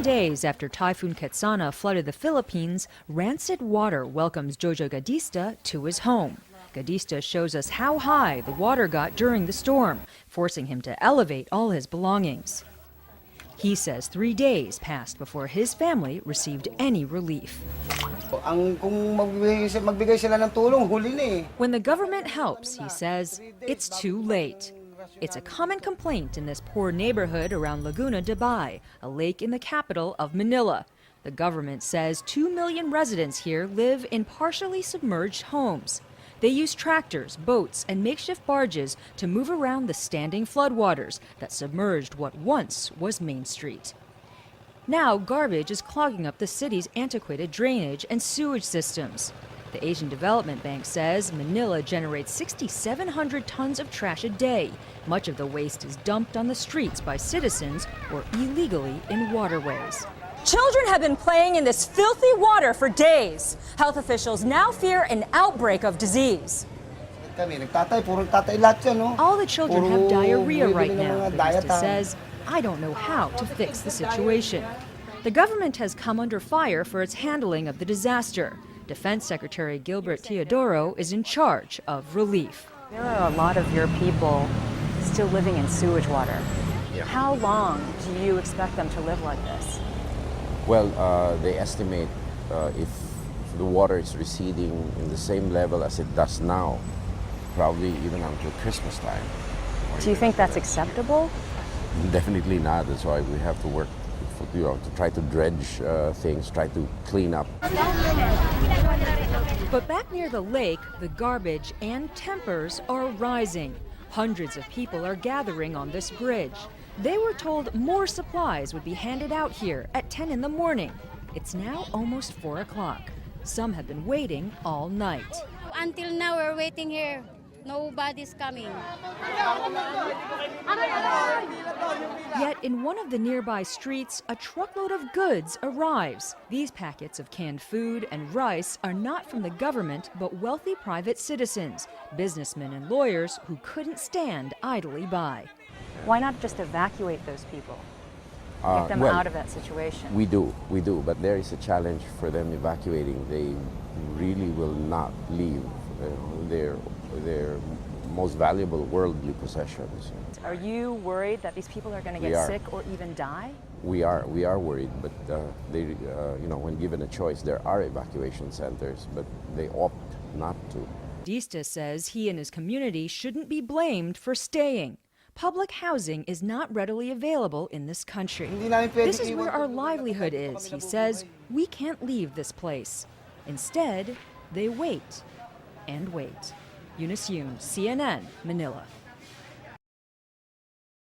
10 days after Typhoon Ketsana flooded the Philippines, rancid water welcomes Jojo Gadista to his home. Gadista shows us how high the water got during the storm, forcing him to elevate all his belongings. He says 3 days passed before his family received any relief. When the government helps, he says, it's too late. It's a common complaint in this poor neighborhood around Laguna de Bay, a lake in the capital of Manila. The government says 2 million residents here live in partially submerged homes. They use tractors, boats, and makeshift barges to move around the standing floodwaters that submerged what once was Main Street. Now, garbage is clogging up the city's antiquated drainage and sewage systems. The Asian Development Bank says Manila generates 6,700 tons of trash a day. Much of the waste is dumped on the streets by citizens or illegally in waterways. Children have been playing in this filthy water for days. Health officials now fear an outbreak of disease. All the children have diarrhea right now, Gadista says. I don't know how to fix the situation. The government has come under fire for its handling of the disaster. Defense Secretary Gilbert Teodoro is in charge of relief. There are a lot of your people still living in sewage water. Yeah. How long do you expect them to live like this? Well, they estimate if the water is receding in the same level as it does now, probably even until Christmas time. Do you think that's acceptable? Definitely not. That's why we have to work to try to dredge things, try to clean up. But back near the lake, the garbage and tempers are rising. Hundreds of people are gathering on this bridge. They were told more supplies would be handed out here at 10 in the morning. It's now almost 4 o'clock. Some have been waiting all night. Until now, we're waiting here. Nobody's coming. Yet in one of the nearby streets, a truckload of goods arrives. These packets of canned food and rice are not from the government, but wealthy private citizens, businessmen and lawyers who couldn't stand idly by. Why not just evacuate those people? Get them out of that situation? We do, but there is a challenge for them evacuating. They really will not leave their most valuable worldly possessions. Are you worried that these people are going to get sick or even die? We are worried, but they, when given a choice, there are evacuation centers, but they opt not to. Gadista says he and his community shouldn't be blamed for staying. Public housing is not readily available in this country. This is where our livelihood is, he says. We can't leave this place. Instead, they wait and wait. Eunice Yoon, CNN, Manila.